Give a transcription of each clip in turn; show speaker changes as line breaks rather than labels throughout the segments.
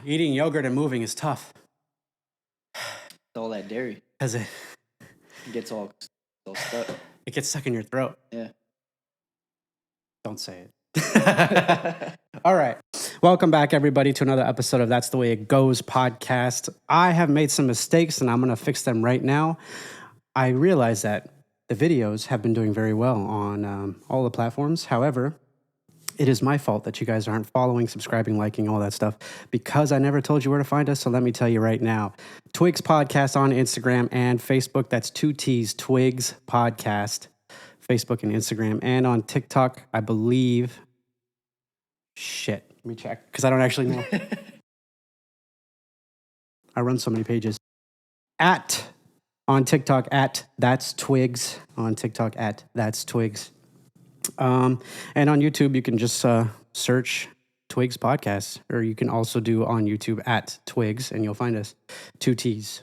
Eating yogurt and moving is tough.
All that dairy.
Because
it gets all stuck.
It gets stuck in your throat.
Yeah.
Don't say it. All right. Welcome back, everybody, to another episode of That's the Way It Goes podcast. I have made some mistakes, and I'm going to fix them right now. I realize that the videos have been doing very well on all the platforms. However, it is my fault that you guys aren't following, subscribing, liking, all that stuff, because I never told you where to find us. So let me tell you right now. Twigs Podcast on Instagram and Facebook. That's 2 T's, Twigs Podcast. Facebook and Instagram. And on TikTok, I believe. Shit. Let me check, because I don't actually know. I run so many pages. On TikTok, That's Twigs. On TikTok, That's Twigs. And on YouTube, you can just search Twigs Podcast, or you can also do on YouTube at Twigs, and you'll find us. 2 T's.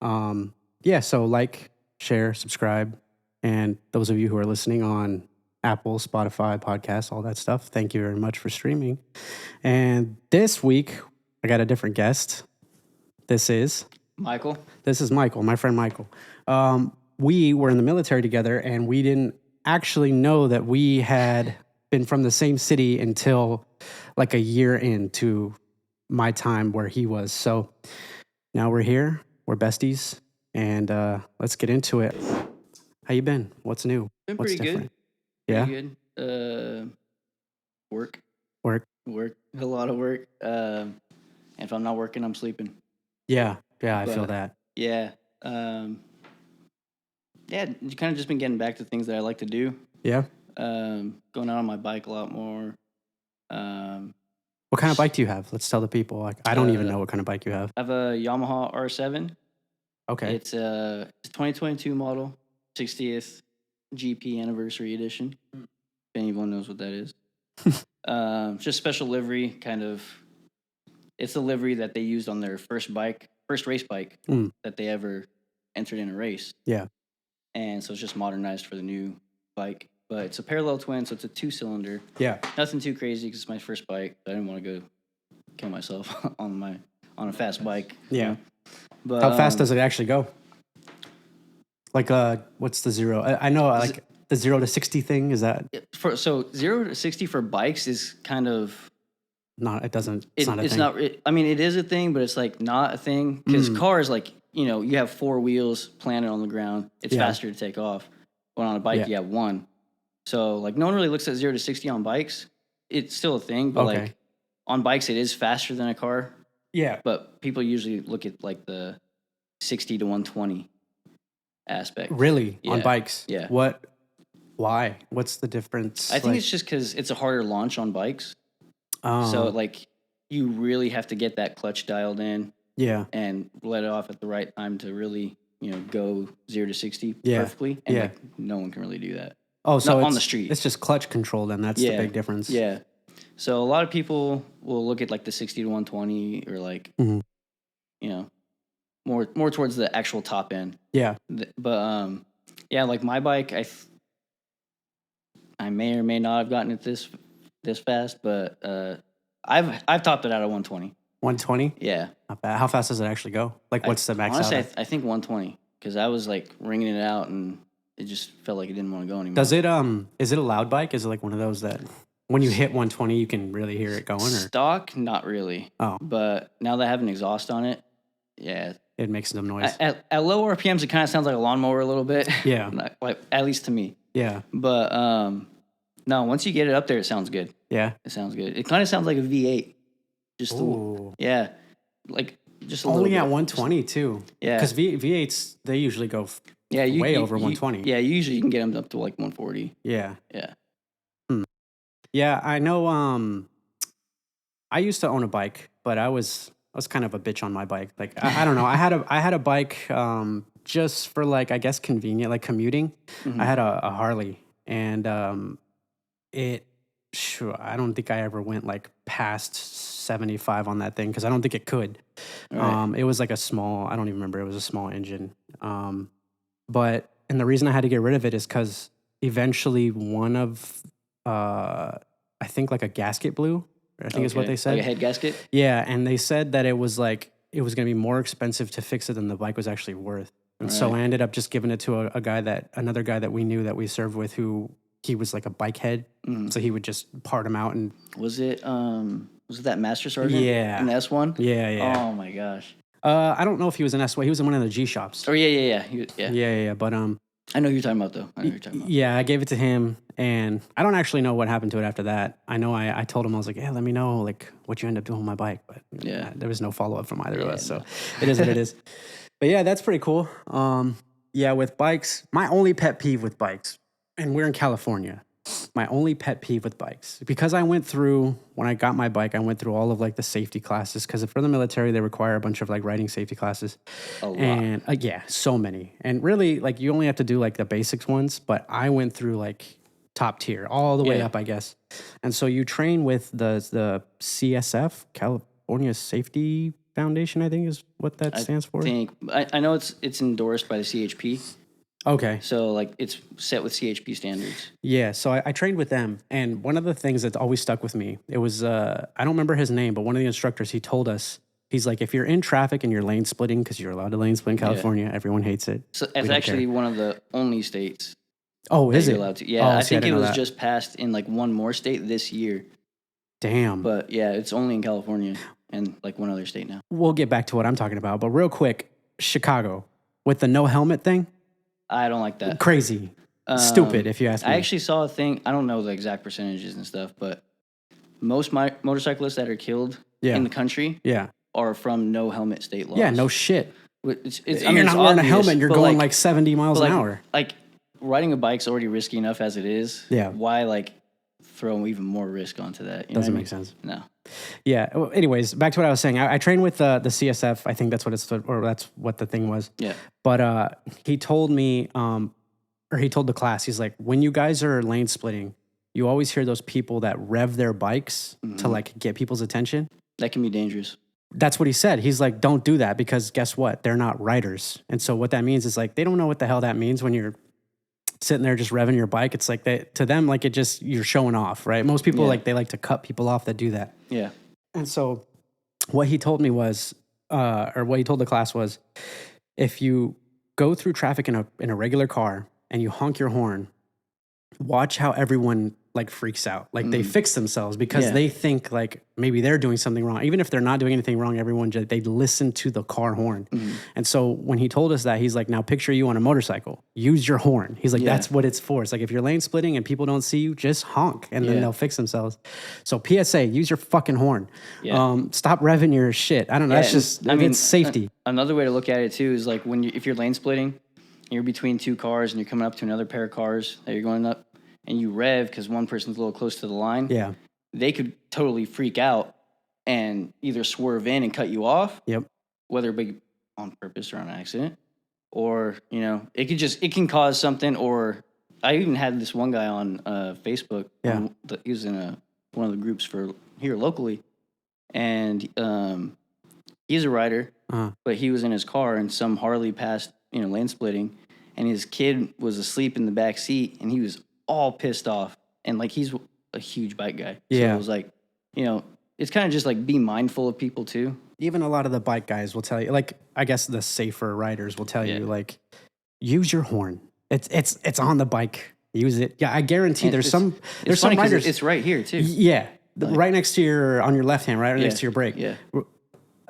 So like, share, subscribe, and those of you who are listening on Apple, Spotify, podcasts, all that stuff, thank you very much for streaming. And this week, I got a different guest. This is
Michael.
This is Michael, my friend Michael. We were in the military together, and we didn't actually know that we had been from the same city until like a year into my time where he was. So now we're here, we're besties, and let's get into it. How you been? What's new?
Been
What's
pretty
different?
good.
Yeah?
Pretty good. Work. A lot of work. And if I'm not working, I'm sleeping.
Yeah, I feel that.
Yeah. Kind of just been getting back to things that I like to do.
Yeah?
Going out on my bike a lot more.
What kind of bike do you have? Let's tell the people. Like, I don't even know what kind of bike you have.
I have a Yamaha R7.
Okay.
It's a 2022 model, 60th GP anniversary edition. If anyone knows what that is. Just special livery, kind of. It's the livery that they used on their first race bike that they ever entered in a race.
Yeah.
And so it's just modernized for the new bike. But it's a parallel twin, so it's a 2-cylinder.
Yeah.
Nothing too crazy because it's my first bike. I didn't want to go kill myself on a fast bike.
Yeah.
You know? But
how fast does it actually go? Like, what's the zero? I know, like, the 0 to 60 thing, is that?
So 0 to 60 for bikes is kind of...
It doesn't.
It's not a thing. I mean, it is a thing, but it's like not a thing. Because cars, like, you have 4 wheels planted on the ground. It's faster to take off. But on a bike, you have 1. So, like, no one really looks at 0 to 60 on bikes. It's still a thing, but, like, on bikes, it is faster than a car.
Yeah.
But people usually look at, like, the 60 to 120 aspect.
Really?
Yeah.
On bikes?
Yeah.
Why? What's the difference?
I think it's just because it's a harder launch on bikes. So, like, you really have to get that clutch dialed in.
Yeah.
And let it off at the right time to really, go 0 to 60 perfectly. And, like, no one can really do that.
Oh, so
not on the street.
It's just clutch control, then. That's the big difference.
Yeah. So a lot of people will look at, like, the 60 to 120 or, like, more towards the actual top end.
Yeah.
But, like, my bike, I may or may not have gotten it this fast, but I've topped it out at 120.
120?
Yeah.
Not bad. How fast does it actually go? Like, what's the max
honestly,
out?
I think 120, because I was, like, ringing it out, and it just felt like it didn't want to go anymore.
Does it, is it a loud bike? Is it, like, one of those that when you hit 120, you can really hear it going? Or?
Stock, not really.
Oh.
But now that I have an exhaust on it,
it makes some noise.
At low RPMs, it kind of sounds like a lawnmower a little bit.
Yeah.
Like, at least to me.
Yeah.
But, no, once you get it up there, it sounds good.
Yeah.
It sounds good. It kind of sounds like a V8. Just like just a
only
little
at
bit.
120 too.
Yeah.
Because V8s, they usually go way over 120.
Usually you can get them up to like 140.
Yeah.
Yeah.
Yeah, I know. I used to own a bike, but I was kind of a bitch on my bike. Like, I don't know. I had a bike just for, like, I guess convenient, like commuting.
Mm-hmm.
I had a Harley, and I don't think I ever went, like, past 75 on that thing, because I don't think it could. Right. It was like a small, I don't even remember, it was a small engine. And the reason I had to get rid of it is because eventually one of, I think, like, a gasket blew, I think is what they said.
Like a head gasket?
Yeah, and they said that it was going to be more expensive to fix it than the bike was actually worth. And so I ended up just giving it to another guy that we knew that we served with, who he was like a bike head. So he would just part him out. And
was it that Master Sergeant?
Yeah.
In the S1?
Yeah.
Oh my gosh.
I don't know if he was an S1. He was in one of the G shops.
Oh yeah.
Yeah. But
I know who you're talking about though.
Yeah, I gave it to him, and I don't actually know what happened to it after that. I know I told him, I was like, yeah, let me know like what you end up doing with my bike, but there was no follow up from either of us. So it is what it is. But yeah, that's pretty cool. Yeah, with bikes, my only pet peeve with bikes, and we're in California. My only pet peeve with bikes, because when I got my bike, I went through all of like the safety classes, because for the military, they require a bunch of like riding safety classes.
A lot.
And yeah, so many. And really, like, you only have to do like the basics ones, but I went through like top tier all the way up, I guess. And so you train with the CSF, California Safety Foundation, I think is what that stands for.
I know it's endorsed by the CHP.
Okay.
So, like, it's set with CHP standards.
Yeah, so I trained with them, and one of the things that always stuck with me, it was, I don't remember his name, but one of the instructors, he told us, he's like, if you're in traffic and you're lane splitting, because you're allowed to lane split in California, everyone hates it.
So it's actually one of the only states.
Oh, is it?
Allowed to. Yeah, I think it was just passed in, like, one more state this year.
Damn.
But, yeah, it's only in California and, like, one other state now.
We'll get back to what I'm talking about, but real quick, Chicago, with the no helmet thing.
I don't like that.
Crazy. Stupid, if you ask me.
I actually saw a thing. I don't know the exact percentages and stuff, but most motorcyclists that are killed in the country are from no helmet state laws.
Yeah, no shit.
You're
not wearing a helmet, you're going like 70 miles an hour.
Like, riding a bike's already risky enough as it is.
Yeah.
Why, like, throw even more risk onto that?
Doesn't make sense.
No.
Yeah. Well, anyways, back to what I was saying. I trained with the CSF. I think that's what it stood, or that's what the thing was.
Yeah.
But he told me, or he told the class, he's like, when you guys are lane splitting, you always hear those people that rev their bikes to like get people's attention.
That can be dangerous.
That's what he said. He's like, don't do that, because guess what? They're not riders. And so what that means is, like, they don't know what the hell that means when you're sitting there just revving your bike. It's like to them, like, you're showing off, right? Most people they like to cut people off that do that.
Yeah.
And so what he told me was, or what he told the class was, if you go through traffic in a regular car and you honk your horn, watch how everyone like freaks out. Like they fix themselves because they think like maybe they're doing something wrong. Even if they're not doing anything wrong, they listen to the car horn. And so when he told us that, he's like, now picture you on a motorcycle, use your horn. He's like, that's what it's for. It's like, if you're lane splitting and people don't see you, just honk and then they'll fix themselves. So PSA, use your fucking horn. Stop revving your shit. I don't know. That's just, I mean, it's safety.
Another way to look at it too is like if you're lane splitting, you're between two cars and you're coming up to another pair of cars that you're going up, and you rev because one person's a little close to the line, they could totally freak out and either swerve in and cut you off, whether it be on purpose or on accident, or, you know, it can cause something. Or I even had this one guy on Facebook. He was in one of the groups for here locally, and he's a rider, but he was in his car and some Harley passed, lane splitting, and his kid was asleep in the back seat, and he was all pissed off, and like he's a huge bike guy. So it was like, it's kind of just like be mindful of people too.
Even a lot of the bike guys will tell you, like, I guess the safer riders will tell you, like, use your horn. It's on the bike. Use it. Yeah, I guarantee there's some riders.
It's right here too.
Yeah, like, right next to on your left hand, right next to your brake.
Yeah.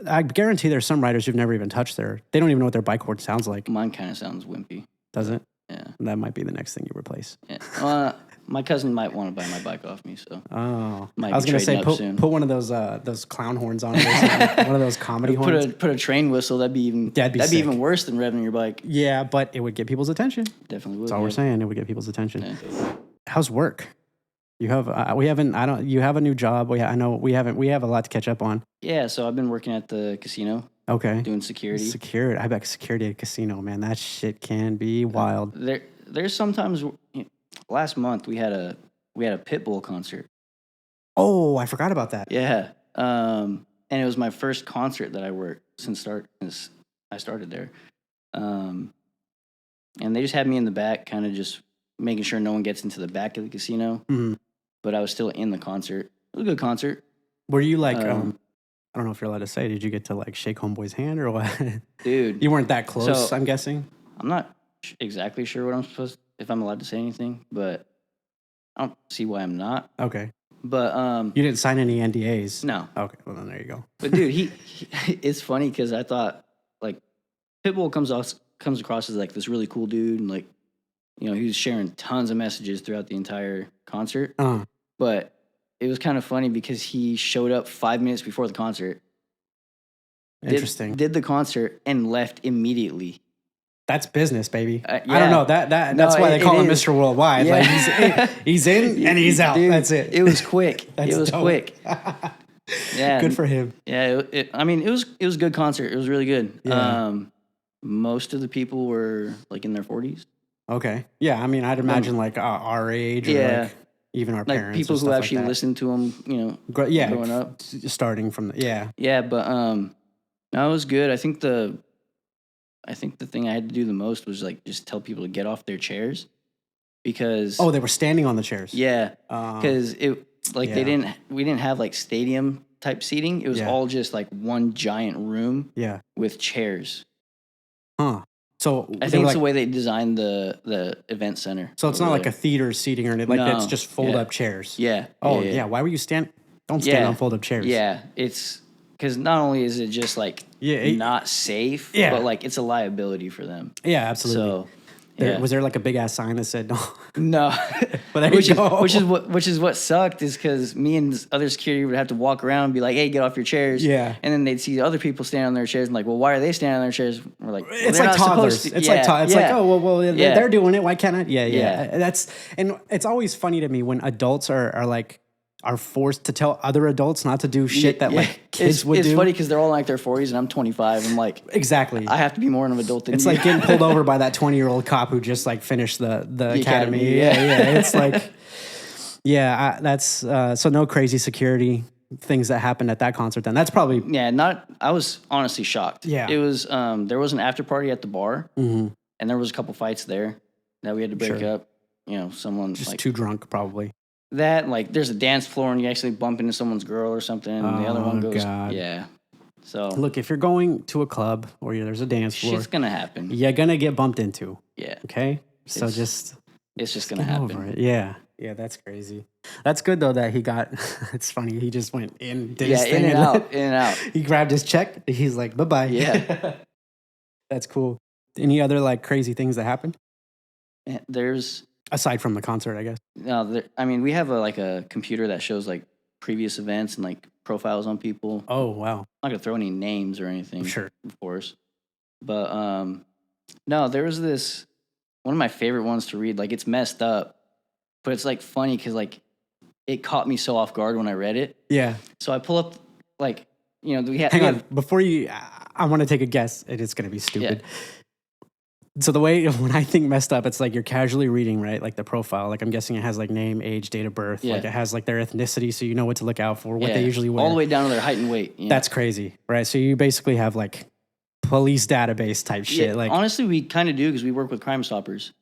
I guarantee there's some riders who've never even touched they don't even know what their bike horn sounds like.
Mine kind of sounds wimpy.
Does it?
Yeah.
That might be the next thing you replace.
Yeah. My cousin might want to buy my bike off me, so.
Oh. I was going to say, put one of those clown horns on it, one of those comedy horns.
Put a train whistle, that'd be even worse than revving your bike.
Yeah, but it would get people's attention.
Definitely would.
That's all we're saying. It would get people's attention. Yeah. How's work? You have you have a new job. We have a lot to catch up on.
Yeah, so I've been working at the casino.
Okay.
Doing security.
I bet security at a casino, man, that shit can be wild.
There's sometimes, last month we had a Pitbull concert.
Oh, I forgot about that.
Yeah. And it was my first concert that I worked since I started there. And they just had me in the back, kind of just making sure no one gets into the back of the casino. Mm-hmm. But I was still in the concert. It was a good concert.
Were you like, I don't know if you're allowed to say, did you get to like shake homeboy's hand or what?
Dude,
You weren't that close,
so
I'm guessing.
I'm not exactly sure what I'm supposed if I'm allowed to say anything, but I don't see why I'm not.
Okay.
But
You didn't sign any NDAs?
no.
Okay, well then there you go.
But dude, he it's funny because I thought like Pitbull comes across as like this really cool dude, and like he was sharing tons of messages throughout the entire concert. But it was kind of funny because he showed up 5 minutes before the concert.
Interesting.
Did the concert and left immediately.
That's business, baby.
Yeah.
I don't know that's why they call him Mr. Worldwide.
Yeah.
Like he's in and he's out.
Dude,
that's it.
It was quick.
It
was
dope.
quick. Yeah,
good for him.
Yeah, it was a good concert. It was really good.
Yeah.
Most of the people were like in their 40s.
Okay. Yeah, I mean, I'd imagine like our age, or like even our
like
parents,
people who actually listened to them. Growing up,
starting from
yeah. But no, it was good. I think the thing I had to do the most was like just tell people to get off their chairs because
they were standing on the chairs.
Yeah, because we didn't have like stadium type seating. It was all just like one giant room.
Yeah.
With chairs.
Huh. So
I think it's the way they designed the event center.
So it's not like a theater seating or anything. Like it's just fold up chairs.
Yeah.
Oh yeah. Why were you stand? Don't stand on fold up chairs.
Yeah. It's because not only is it just like not safe, but like it's a liability for them.
Yeah, absolutely. So was there like a big ass sign that said no?
No.
But there you go.
Which is what sucked is because me and other security would have to walk around and be like, hey, get off your chairs.
Yeah.
And then they'd see other people standing on their chairs and like, well, why are they standing on their chairs? We're like,
it's like toddlers. It's like they're doing it. Why can't I? Yeah. That's and it's always funny to me when adults are forced to tell other adults not to do shit that like kids would do.
It's funny because they're all like their 40s and I'm 25. I'm like,
exactly.
I have to be more of an adult than you.
It's like getting pulled over by that 20-year-old cop who just like finished the academy. Yeah. It's like, that's so no crazy security things that happened at that concert. Then that's probably
I was honestly shocked. Yeah, it was. There was an after party at the bar, and there was a couple fights there that we had to break up. Someone
just too drunk probably.
That like there's a dance floor and you actually bump into someone's girl or something and the other one goes so
look, if you're going to a club or there's a dance floor,
shit's gonna happen.
You're gonna get bumped into.
Yeah.
Okay. So it's
just gonna happen.
Over it. Yeah, that's crazy. That's good though that he got. It's funny. He just went in, did his thing,
in and out.
He grabbed his check. He's like, bye bye.
Yeah.
That's cool. Any other like crazy things that happened?
There's.
Aside from the concert, I guess.
No, we have a computer that shows like previous events and like profiles on people.
Oh wow!
I'm not gonna throw any names or anything,
sure,
of course. But no, there was this one of my favorite ones to read. Like it's messed up, but it's like funny because like it caught me so off guard when I read it.
Yeah.
So I pull up like we have.
Hang on, before you, I want to take a guess. It is gonna be stupid. Yeah. So the way when I think messed up, it's like you're casually reading, right? Like the profile. Like I'm guessing it has like name, age, date of birth. Like it has like their ethnicity, so you know what to look out for, what they usually wear.
All the way down to their height and weight. Yeah.
That's crazy, right? So you basically have like police database type shit. Like
honestly, we kind of do because we work with Crime Stoppers.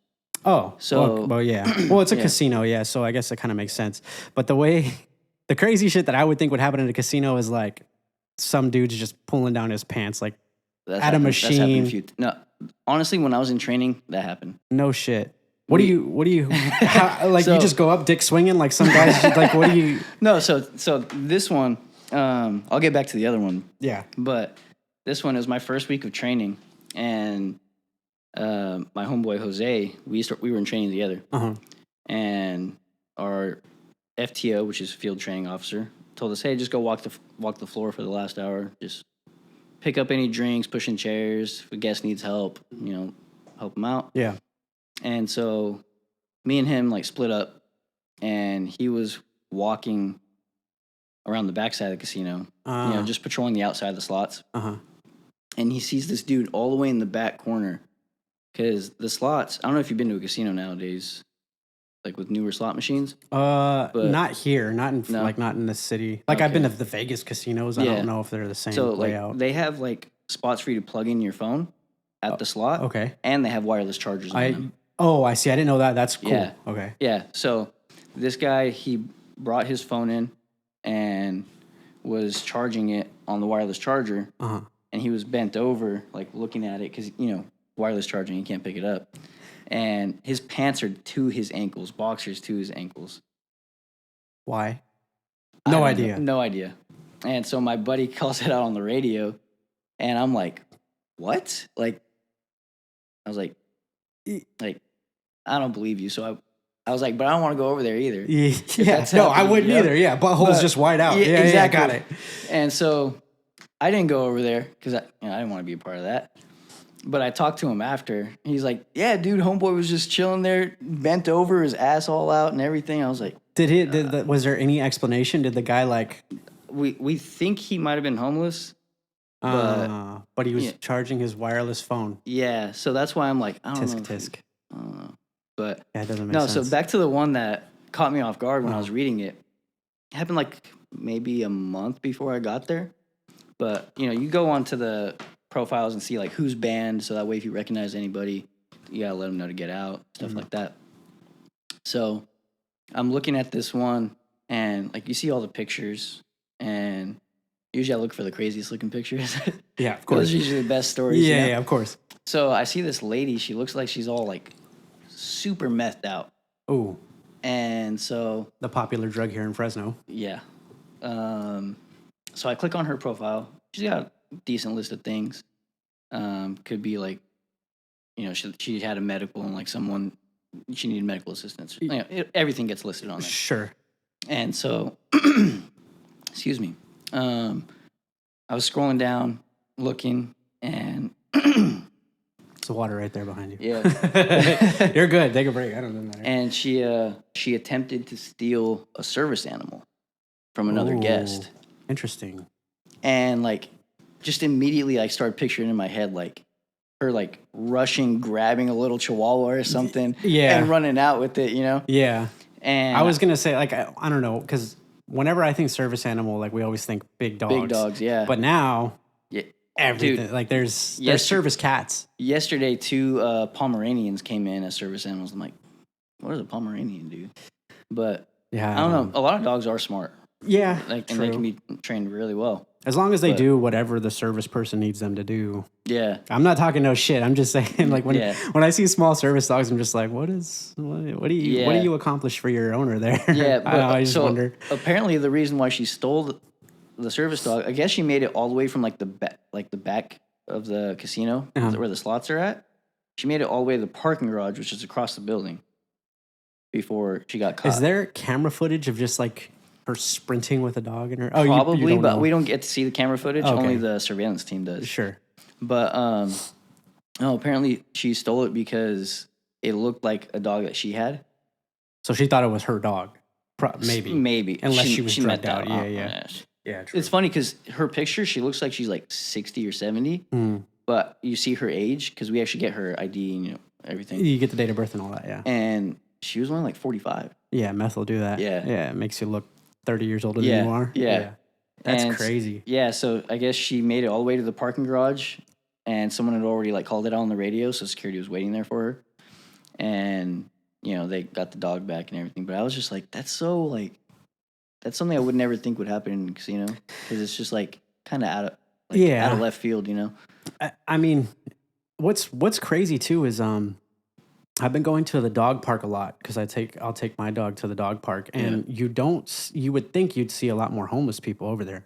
Oh, so well, yeah. Well, it's a casino, so I guess it kind of makes sense. But the crazy shit that I would think would happen in a casino is like some dude's just pulling down his pants, like at a machine.
No. Honestly, when I was in training, that happened.
No shit. What do you like? You just go up dick swinging like some guys? Like what do you?
No, so this one, I'll get back to the other one.
Yeah.
But this one is my first week of training, and my homeboy Jose, we were in training together, and our FTO, which is field training officer, told us, hey, just go walk the floor for the last hour, just pick up any drinks, push in chairs. If a guest needs help, help them out.
Yeah.
And so me and him like split up, and he was walking around the backside of the casino, just patrolling the outside of the slots. And he sees this dude all the way in the back corner because the slots, I don't know if you've been to a casino nowadays, like with newer slot machines.
Not here, not in the city. Like I've been to the Vegas casinos. I don't know if they're the same layout.
They have like spots for you to plug in your phone at the slot.
Okay.
And they have wireless chargers on them.
Oh, I see. I didn't know that. That's cool.
Yeah.
Okay.
Yeah. So this guy, he brought his phone in, and was charging it on the wireless charger,
Uh-huh.
and he was bent over, like looking at it, because wireless charging, you can't pick it up, and his pants are to his ankles, boxers to his ankles.
Why?
I
No
don't
idea.
know, no idea. And so my buddy calls it out on the radio, and I'm like, "What?" Like, I was like, I don't believe you. So I was like, but I don't want to go over there either.
Yeah, no, I wouldn't either. Yeah, butthole's just wide out. Yeah, exactly. Got it.
And so I didn't go over there because I didn't want to be a part of that. But I talked to him after. He's like, "Yeah, dude, homeboy was just chilling there, bent over, his ass all out and everything." I was like,
was there any explanation? Did the guy like?
We think he might have been homeless.
But he was charging his wireless phone.
Yeah, so that's why I'm like, I don't know.
Tisk.
I don't know. But
yeah, it doesn't make sense.
So back to the one that caught me off guard when I was reading it. It happened like maybe a month before I got there. But, you go onto the profiles and see like who's banned, so that way if you recognize anybody, you gotta let them know to get out, stuff like that. So I'm looking at this one, and like you see all the pictures, and usually I look for the craziest looking pictures.
Yeah, of course.
Those are usually the best stories.
Yeah, of course.
So I see this lady. She looks like she's all like super methed out.
Ooh.
And so
the popular drug here in Fresno.
Yeah. So I click on her profile. She's got a decent list of things. Could be like, she had a medical and like she needed medical assistance. Everything gets listed on there.
Sure.
And so, excuse me. I was scrolling down, looking, and
it's the water right there behind you.
Yeah.
You're good. Take a break. I don't know.
And she attempted to steal a service animal from another guest.
Interesting.
And like, just immediately I started picturing in my head like her like rushing, grabbing a little chihuahua or something, and running out with it,
Yeah.
And
I was gonna say like I don't know, because whenever I think service animal, like we always think big dogs.
Big dogs, yeah.
But now, everything.
Dude,
like there's service cats.
Yesterday, 2 Pomeranians came in as service animals. I'm like, what does a Pomeranian do? But I don't know. A lot of dogs are smart.
Yeah,
and they can be trained really well.
As long as they do whatever the service person needs them to do.
Yeah.
I'm not talking no shit. I'm just saying, like, when I see small service dogs, I'm just like, what do you accomplish for your owner there?
Yeah, but,
I just wonder.
Apparently, the reason why she stole the service dog, I guess she made it all the way from like the back of the casino, where the slots are at. She made it all the way to the parking garage, which is across the building, before she got caught.
Is there camera footage of just like her sprinting with a dog in her?
Probably,
you
but we don't get to see the camera footage.
Okay.
Only the surveillance team does.
Sure.
But apparently she stole it because it looked like a dog that she had.
So she thought it was her dog. Maybe. Unless she was drugged out. Yeah, true.
It's funny because her picture, she looks like she's like 60 or 70. But you see her age, because we actually get her ID and everything.
You get the date of birth and all that, yeah.
And she was only like 45.
Yeah, meth will do that.
Yeah.
Yeah, it makes you look 30 years older than you are.
Yeah.
That's crazy.
Yeah, so I guess she made it all the way to the parking garage, and someone had already like called it out on the radio, so security was waiting there for her. And, they got the dog back and everything. But I was just like, that's something I would never think would happen in a casino, because it's just like kind of out of left field,
I mean, what's crazy too is I've been going to the dog park a lot because I'll take my dog to the dog park, and you would think you'd see a lot more homeless people over there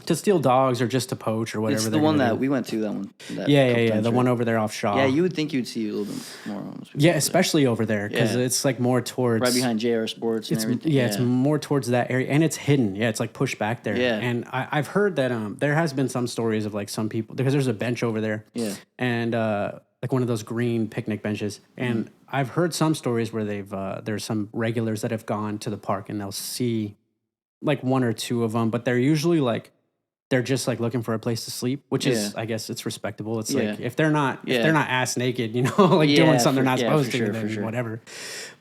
to steal dogs or just to poach or whatever.
It's the one that we went to. That one.
The one over there off Shaw.
Yeah, you would think you'd see a little bit more homeless people.
Yeah, especially over there, because it's like more towards
right behind JR Sports and everything.
Yeah, it's more towards that area, and it's hidden. Yeah, it's like pushed back there.
Yeah,
and I've heard that there has been some stories of like some people, because there's a bench over there.
Yeah,
and like one of those green picnic benches, and I've heard some stories where there's some regulars that have gone to the park and they'll see like 1 or 2 of them, but they're usually like they're just like looking for a place to sleep, which is, I guess it's respectable. It's like if they're not ass naked, like doing something they're not supposed to, then whatever.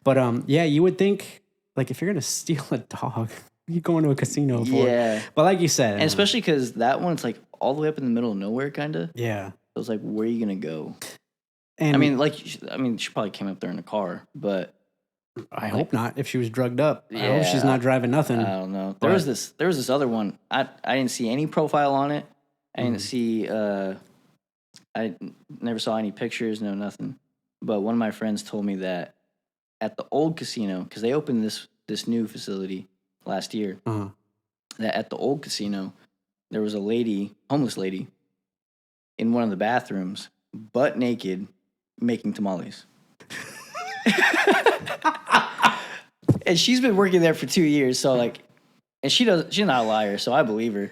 But you would think like if you're gonna steal a dog, you go into a casino for it. But like you said,
and especially because that one, it's like all the way up in the middle of nowhere, kind of.
Yeah.
So it's like, where are you gonna go?
And
I mean, she probably came up there in a car, but
I hope not. If she was drugged up, I hope she's not driving nothing.
I don't know. There was this other one. I didn't see any profile on it. I didn't see. I never saw any pictures. No, nothing. But one of my friends told me that at the old casino, because they opened this new facility last year, that at the old casino there was a lady, homeless lady, in one of the bathrooms, butt naked, making tamales. And she's been working there for 2 years, so like, and she's not a liar, so I believe her.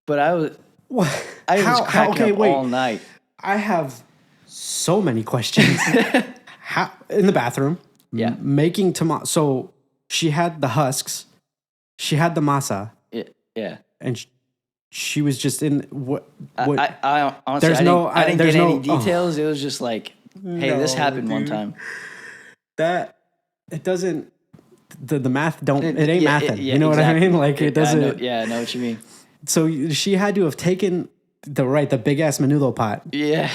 But I was cracking up all night.
I have so many questions. How in the bathroom?
Yeah,
making tomatoes. So she had the husks, she had the masa.
Yeah,
and she was just in what?
I honestly, I didn't get any details. It was just like, hey, this happened one time.
That it doesn't. The math don't. It ain't mathing. You know exactly. What I mean? Like it doesn't.
I know what you mean.
So she had to have taken the big ass menudo pot.
Yeah.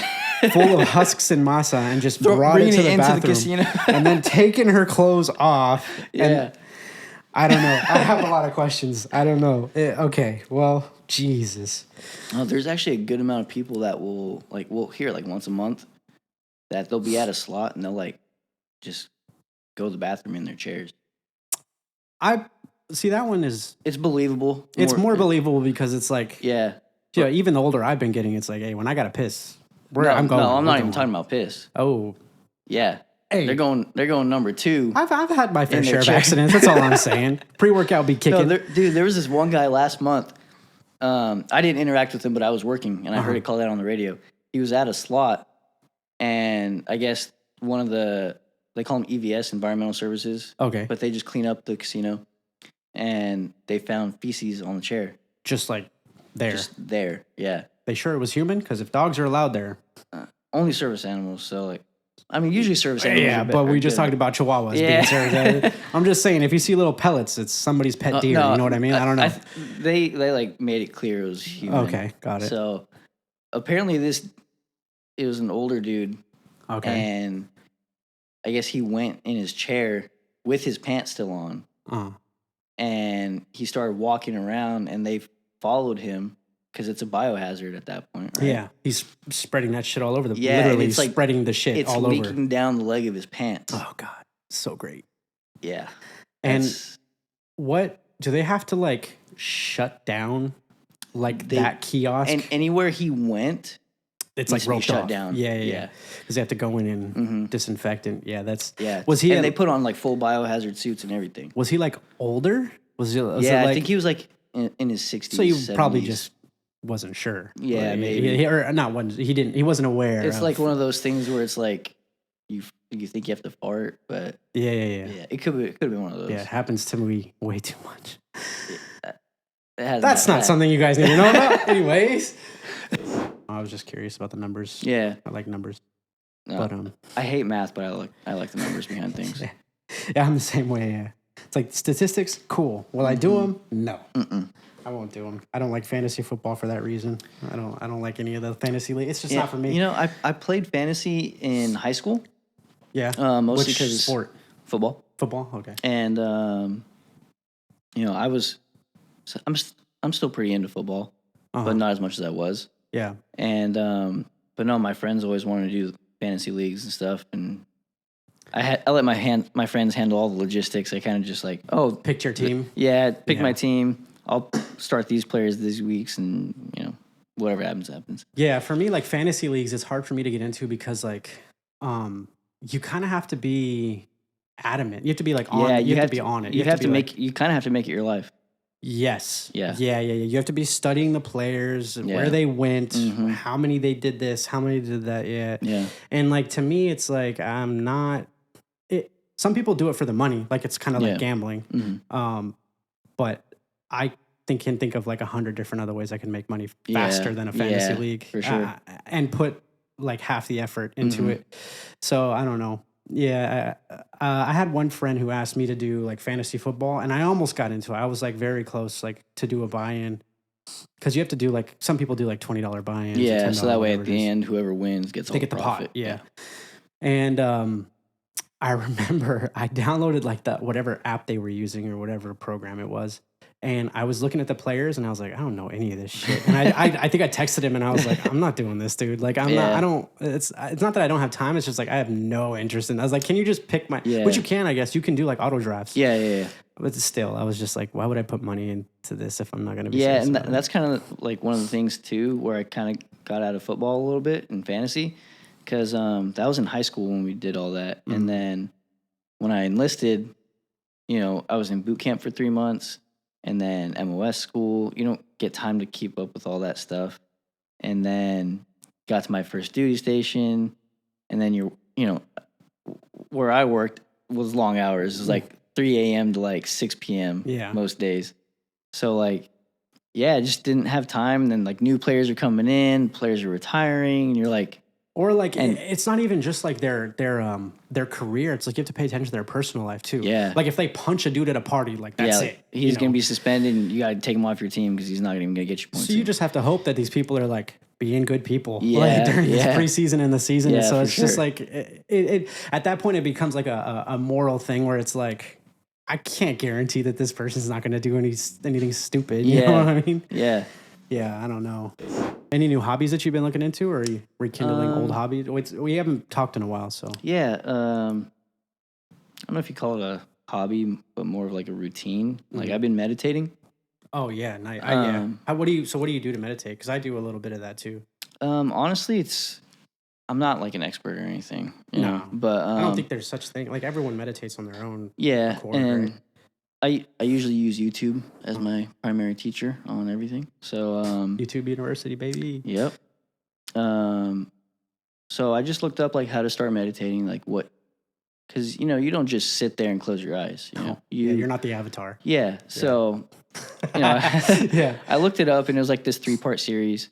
Full of husks and masa and just brought it to the bathroom. The casino. And then taken her clothes off.
Yeah.
And I don't know. I have a lot of questions. I don't know. Okay. Well, Jesus.
Oh, there's actually a good amount of people that we'll hear like once a month that they'll be at a slot and they'll like just go to the bathroom in their chairs.
I see that one is.
It's believable.
It's more believable because it's like.
Yeah.
Yeah. Even the older I've been getting, it's like, hey, when I gotta piss, I'm going.
No, I'm not even talking about piss.
Oh.
Yeah.
Hey.
They're going number 2.
I've had my fair share of accidents. That's all I'm saying. Pre-workout be kicking.
No, dude, there was this one guy last month. I didn't interact with him, but I was working, and I heard it called out on the radio. He was at a slot, and I guess one of they call them EVS, Environmental Services.
Okay.
But they just clean up the casino, and they found feces on the chair.
Just like there.
Just there, yeah.
They sure it was human? Because if dogs are allowed there.
Only service animals, so like. I mean, usually service animals.
Yeah, but we just talked about chihuahuas being service. I'm just saying, if you see little pellets, it's somebody's pet deer. No, you know what I mean? I don't know.
They like made it clear it was human.
Okay, got it.
So apparently it was an older dude.
Okay.
And I guess he went in his chair with his pants still on. And he started walking around, and they followed him. Because it's a biohazard at that point, right?
Yeah, he's spreading that shit all over literally it's like, spreading the shit all over.
It's leaking down the leg of his pants.
Oh, God. So great.
Yeah.
And what, do they have to, like, shut down, like, that kiosk?
And anywhere he went,
it's like roped
shut
off.
down.
Yeah. Because they have to go in and disinfect it. Yeah, that's...
Yeah.
Was he...
And they put on, like, full biohazard suits and everything.
Was he, like, older? Was
I think he was, like, in his 60s,
So you
70s.
Probably just... wasn't sure.
Yeah,
like,
maybe.
He wasn't aware.
It's like one of those things where it's like you think you have to fart, but
yeah.
It could have been one of those.
Yeah, it happens to me way too much.
That's
not something you guys need to know about. Anyways, I was just curious about the numbers.
Yeah,
I like numbers.
No, but I hate math, but I like the numbers behind things.
Yeah, I'm the same way. Yeah, it's like statistics. Cool. Will I do them? No. I won't do them. I don't like fantasy football for that reason. I don't like any of the fantasy league. It's just not for me.
You know, I played fantasy in high school.
Yeah.
Mostly because
sport?
Football.
Football. Okay.
And you know, I'm still pretty into football, but not as much as I was.
Yeah.
And but no, my friends always wanted to do fantasy leagues and stuff, and I let my friends handle all the logistics. I kind of just like,
picked your team.
Pick my team. I'll start these players these weeks, and you know, whatever happens.
Yeah, for me, like fantasy leagues, it's hard for me to get into because like, you kind of have to be adamant. You have to be like on. Yeah, you have to be on it.
You have to make. You kind of have to make it your life.
Yes.
Yeah.
Yeah. You have to be studying the players, where they went, how many they did this, how many did that. Yeah.
Yeah.
And like to me, it's like I'm not. Some people do it for the money, like it's kind of like gambling. But I can think of like 100 different other ways I can make money faster than a fantasy league,
for sure,
and put like half the effort into it. So I don't know. Yeah, I had one friend who asked me to do like fantasy football, and I almost got into it. I was like very close, like to do a buy-in, because you have to do like some people do like $20 buy-ins.
Yeah, so that way at the end, whoever wins gets all the profit.
The pot. Yeah. And I remember I downloaded like the whatever app they were using or whatever program it was. And I was looking at the players and I was like, I don't know any of this shit. And I think I texted him and I was like, I'm not doing this, dude. Like, I don't, it's not that I don't have time. It's just like, I have no interest in, I was like, can you just pick which you can, I guess you can do like auto drafts.
Yeah.
But still, I was just like, why would I put money into this if I'm not going to be?
Yeah. And that's kind of like one of the things too, where I kind of got out of football a little bit in fantasy. Cause, that was in high school when we did all that. Mm-hmm. And then when I enlisted, I was in boot camp for 3 months. And then MOS school, you don't get time to keep up with all that stuff. And then got to my first duty station. And then where I worked was long hours. It was like 3 a.m. to like 6 p.m. Most days. So like, I just didn't have time. And then like new players are coming in, players are retiring. And you're like,
or like, it's not even just like their career. It's like you have to pay attention to their personal life too.
Yeah.
Like if they punch a dude at a party, like that's it.
He's going to be suspended and you got to take him off your team because he's not even going to get you points.
So you just have to hope that these people are like being good people like, during the preseason and the season. Yeah, so it's just like, it at that point it becomes like a moral thing where it's like, I can't guarantee that this person's not going to do anything stupid. You know what I mean?
Yeah.
Yeah, I don't know. Any new hobbies that you've been looking into, or are you rekindling old hobbies? We haven't talked in a while, so.
Yeah, I don't know if you call it a hobby, but more of like a routine. Like I've been meditating.
Oh yeah, nice. Yeah. What do you do to meditate? Because I do a little bit of that too.
Honestly, I'm not like an expert or anything, you know. But
I don't think there's such thing. Like everyone meditates on their own.
Yeah,
accord,
and
right?
I usually use YouTube as my primary teacher on everything. So
YouTube University, baby.
Yep. So I just looked up like how to start meditating, like what, because you don't just sit there and close your eyes. You're
not the avatar.
Yeah. So I looked it up and it was like this 3-part series,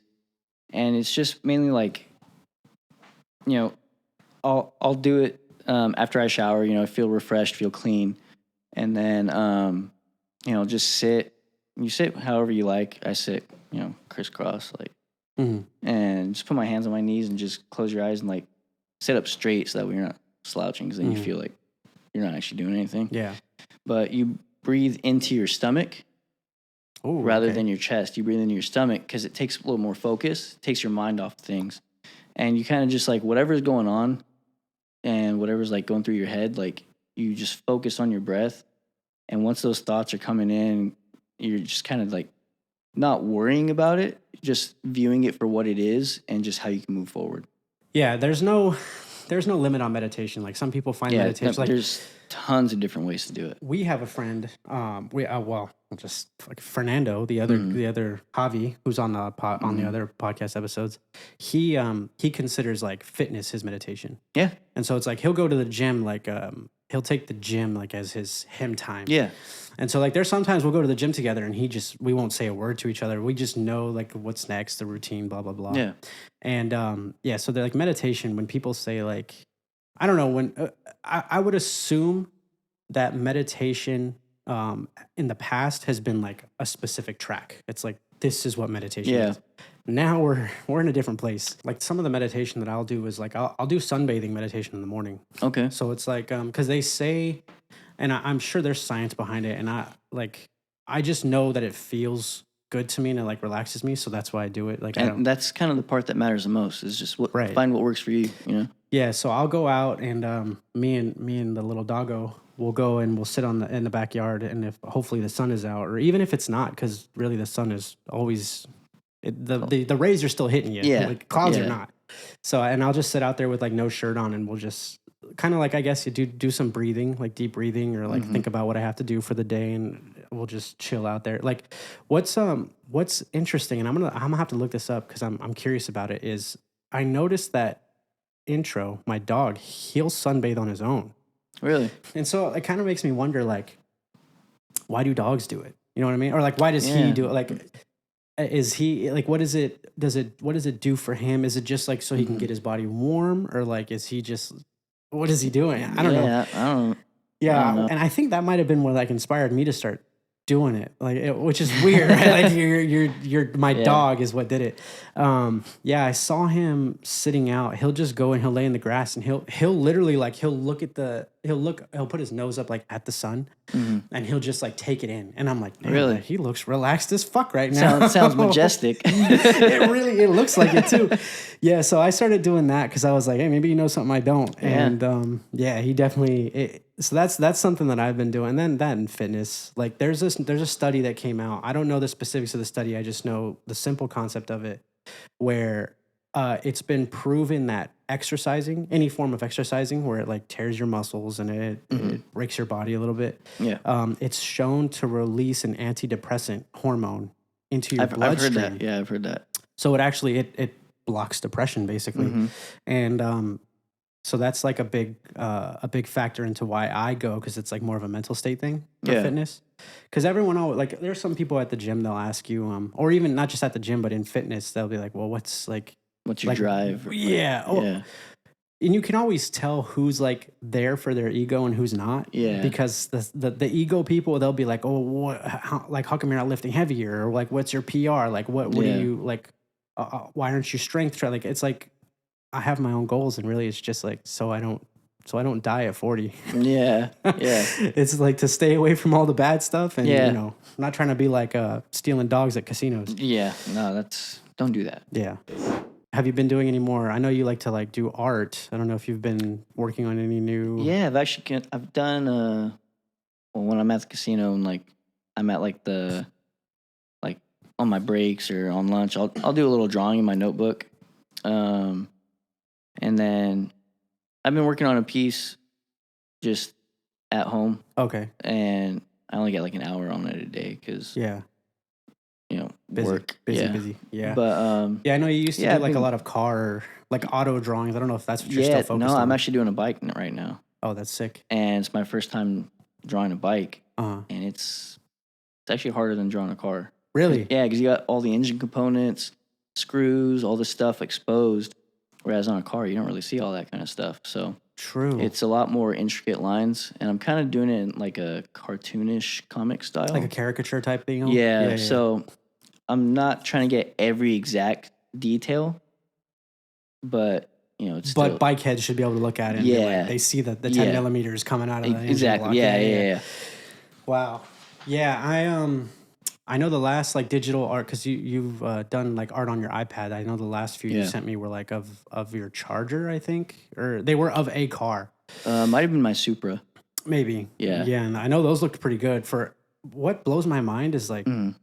and it's just mainly like I'll do it after I shower. I feel refreshed, feel clean. And then, just sit. You sit however you like. I sit, crisscross, like, and just put my hands on my knees and just close your eyes and like sit up straight so that way you're not slouching, because then you feel like you're not actually doing anything.
Yeah.
But you breathe into your stomach rather than your chest. You breathe into your stomach because it takes a little more focus, takes your mind off things, and you kind of just like whatever's going on and whatever's like going through your head, like. You just focus on your breath, and once those thoughts are coming in, you're just kind of like not worrying about it, just viewing it for what it is and just how you can move forward.
Yeah, there's no limit on meditation. Like some people find meditation like
there's tons of different ways to do it.
We have a friend, just like Fernando, the other Javi, who's on the on the other podcast episodes. He considers like fitness his meditation.
Yeah,
and so it's like he'll go to the gym like he'll take the gym like as him time.
Yeah.
And so like there's sometimes we'll go to the gym together and we won't say a word to each other. We just know like what's next, the routine, blah, blah, blah.
Yeah.
And so they're like meditation, when people say like, I don't know, when I would assume that meditation in the past has been like a specific track. It's like, this is what meditation is. Now we're in a different place. Like some of the meditation that I'll do is like I'll do sunbathing meditation in the morning.
Okay.
So it's like because they say, and I'm sure there's science behind it, and I just know that it feels good to me and it like relaxes me, so that's why I do it. Like,
and that's kind of the part that matters the most is just find what works for you.
Yeah. So I'll go out and me and the little doggo will go and we'll sit in the backyard, and if hopefully the sun is out, or even if it's not, because really the sun is always. The rays are still hitting you.
Yeah.
Like clouds are not. So, and I'll just sit out there with like no shirt on, and we'll just kind of like, I guess you do some breathing, like deep breathing, or like think about what I have to do for the day, and we'll just chill out there. Like what's interesting, and I'm gonna have to look this up because I'm curious about it, is I noticed that Intro, my dog, he'll sunbathe on his own.
Really?
And so it kind of makes me wonder, like, why do dogs do it? You know what I mean? Or like, why does he do it? Like, is he like, what does it do for him? Is it just like so he can get his body warm, or like is he just, what is he doing? I don't know.
I don't
Yeah, and I think that might have been what like inspired me to start doing it, which is weird, right? Like you're my
Yeah.
dog is what did it. Yeah, I saw him sitting out. He'll just go and he'll lay in the grass and he'll literally like he'll put his nose up like at the sun and he'll just like take it in. And I'm like, man,
Really?
he looks relaxed as fuck right now.
Sounds majestic.
It looks like it too. Yeah, so I started doing that because I was like, hey, maybe you know something I don't.
Yeah.
And yeah, he definitely. So that's something that I've been doing. And then that in fitness, like there's a study that came out. I don't know the specifics of the study. I just know the simple concept of it, where it's been proven that exercising, any form of exercising, where it like tears your muscles and it breaks your body a little bit.
Yeah.
It's shown to release an antidepressant hormone into your
I've
bloodstream.
heard that. Yeah, I've heard that.
So it actually it blocks depression basically, and so that's like a big factor into why I go, because it's like more of a mental state thing for fitness. Because everyone always, like there's some people at the gym, they'll ask you, or even not just at the gym but in fitness, they'll be like, well, what's
your drive?
Yeah.
Yeah.
And you can always tell who's like there for their ego and who's not.
Yeah.
Because the ego people, they'll be like, oh, how come you're not lifting heavier? Or like, what's your PR? Like, what do you like? Why aren't you strength try? Like, it's like I have my own goals, and really, it's just like so I don't die at 40.
Yeah. Yeah.
It's like to stay away from all the bad stuff, and
Yeah.
you know, I'm not trying to be like stealing dogs at casinos.
Yeah. No, don't do that.
Yeah. Have you been doing any more? I know you like to like do art. I don't know if you've been working on any new.
Yeah, I've done well, when I'm at the casino and like I'm at like on my breaks or on lunch, I'll do a little drawing in my notebook. And then I've been working on a piece just at home,
Okay.
and I only get like an hour on it a day because
Yeah. Busy,
work.
busy. Yeah.
But
Yeah, I know you used to
yeah,
do
I've
like a
been-
lot of car, like auto drawings. I don't know if that's what you're still
yeah,
focused
no,
on.
I'm actually doing a bike right now,
Oh, that's sick.
and it's my first time drawing a bike,
Uh-huh.
and it's actually harder than drawing a car.
Really?
Yeah, because you got all the engine components, screws, all this stuff exposed. Whereas on a car, you don't really see all that kind of stuff. So
True.
it's a lot more intricate lines, and I'm kind of doing it in like a cartoonish comic style.
like a caricature type thing.
Yeah, so I'm not trying to get every exact detail, but it's still,
But bike heads should be able to look at it and be
Yeah.
like, they see the 10
Yeah.
millimeters coming out of the engine
exactly.
block.
Yeah.
Wow. Yeah, I know the last like digital art, because you've done like art on your iPad. I know the last few you
Yeah.
sent me were like of your Charger, I think, or they were of a car,
Might have been my Supra.
maybe.
Yeah.
Yeah, and I know those looked pretty good. For what blows my mind is like
Mhm.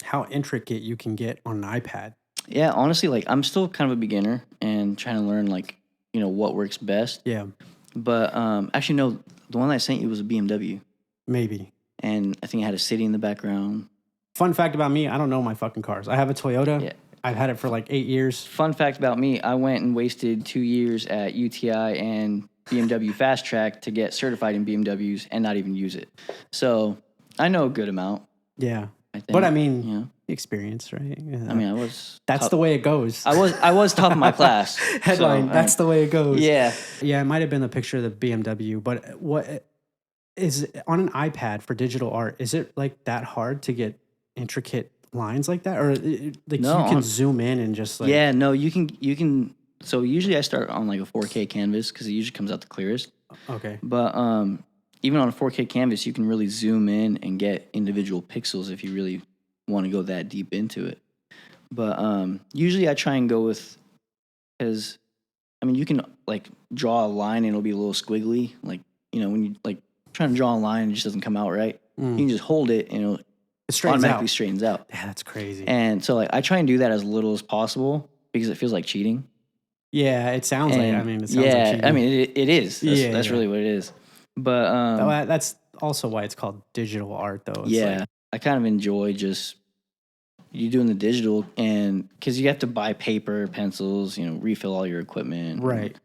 how intricate you can get on an iPad.
Yeah, honestly, like I'm still kind of a beginner and trying to learn like what works best.
Yeah,
But actually, no, the one I sent you was a BMW,
maybe.
and I think it had a city in the background.
Fun fact about me, I don't know my fucking cars. I have a Toyota.
Yeah.
I've had it for like 8 years.
Fun fact about me, I went and wasted 2 years at UTI and BMW Fast Track to get certified in BMWs and not even use it. So I know a good amount,
Yeah.
I think.
But I mean,
Yeah.
experience, right? Yeah.
I mean, I was
that's
top,
the way it goes.
I was top of my class.
Headline,
so,
that's the way it goes.
Yeah.
Yeah, it might have been the picture of the BMW, but what is on an iPad for digital art, is it like that hard to get intricate lines like that? Or like
No,
you can zoom in and just like
Yeah, no, you can so usually I start on like a 4K canvas because it usually comes out the clearest.
Okay.
But even on a 4K canvas, you can really zoom in and get individual pixels if you really want to go that deep into it. But usually I try and go with, because I mean you can like draw a line and it'll be a little squiggly, like when you like trying to draw a line and it just doesn't come out right. You can just hold it and
It straightens
automatically
out.
straightens out.
Yeah, that's crazy.
And so like I try and do that as little as possible because it feels like cheating.
Yeah, it sounds like. I mean, it sounds
yeah,
like cheating.
I mean it is. That's
Yeah.
really what it is. But
That's also why it's called digital art, though. It's
yeah,
like,
I kind of enjoy just you doing the digital, and because you have to buy paper, pencils, refill all your equipment,
right.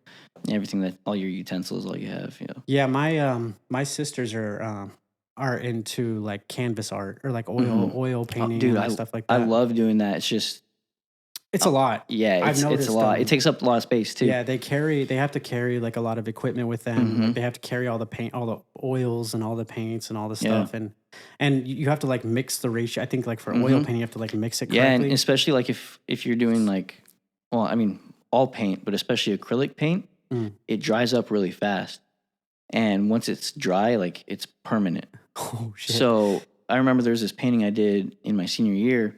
and everything, that all your utensils, all you have,
Yeah, my sisters are into like canvas art or like oil painting
Dude,
and stuff like that.
I love doing that. It's just
It's a lot.
Yeah,
I've
it's a
noticed,
lot. It takes up a lot of space too.
Yeah, they have to carry like a lot of equipment with them. Like they have to carry all the paint, all the oils and all the paints and all the
Yeah.
stuff. And you have to like mix the ratio. I think like for oil painting, you have to like mix it
Yeah, and
correctly.
especially like if you're doing like, well, I mean, all paint, but especially acrylic paint, it dries up really fast. And once it's dry, like it's permanent.
Oh shit.
So I remember there's this painting I did in my senior year.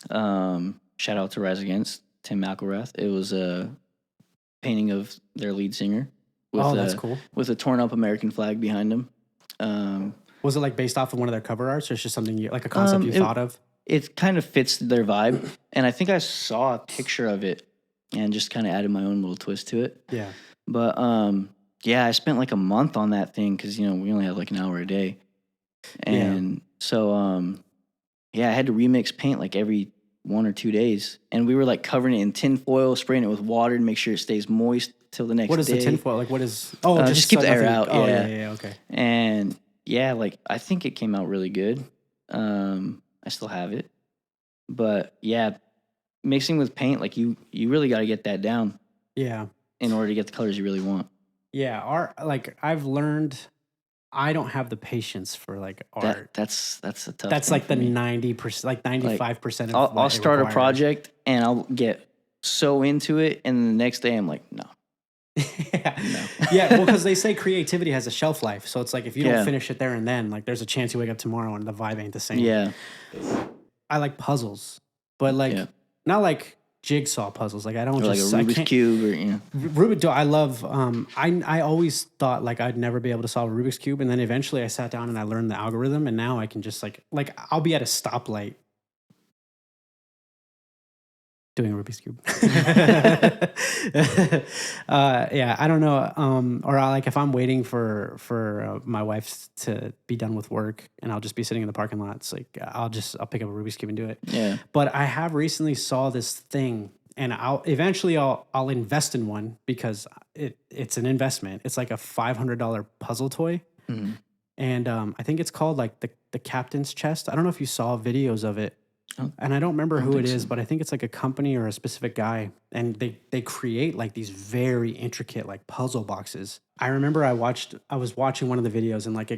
Shout out to Rise Against, Tim McElrath. It was a painting of their lead singer with
that's cool.
with a torn up American flag behind him.
Was it like based off of one of their cover arts, or it's just something like a concept you thought of?
It kind of fits their vibe, and I think I saw a picture of it and just kind of added my own little twist to it.
Yeah.
But yeah, I spent like a month on that thing because we only had like an hour a day, and so yeah, I had to remix paint like every 1 or 2 days, and we were like covering it in tin foil, spraying it with water to make sure it stays moist till the next day.
What is the tinfoil? Like what is? Oh,
just keep the air out.
Oh
yeah,
okay.
And yeah, like I think it came out really good. I still have it, but yeah, mixing with paint, like you really got to get that down.
Yeah.
In order to get the colors you really want.
Yeah, I've learned I don't have the patience for like art.
That's a tough.
That's
thing
like the
for me.
90%, like 95% of.
I'll start a project and I'll get so into it, and the next day I'm like, no.
Yeah.
No.
Yeah, well, because they say creativity has a shelf life, so it's like if you don't finish it there and then, like there's a chance you wake up tomorrow and the vibe ain't the same.
Yeah.
I like puzzles, but like not like jigsaw puzzles. Like I don't
or
just
like a Rubik's cube or
Rubik. I love. I always thought like I'd never be able to solve a Rubik's cube, and then eventually I sat down and I learned the algorithm, and now I can just like I'll be at a stoplight doing a Rubik's cube. Yeah, I don't know. Or like if I'm waiting for my wife to be done with work, and I'll just be sitting in the parking lot. It's like I'll pick up a Rubik's cube and do it.
Yeah.
But I have recently saw this thing, and I'll invest in one because it's an investment. It's like a $500 puzzle toy, and I think it's called like the Captain's Chest. I don't know if you saw videos of it. And I don't remember who it is, but I think it's like a company or a specific guy, and they create like these very intricate like puzzle boxes. I remember I was watching one of the videos, and like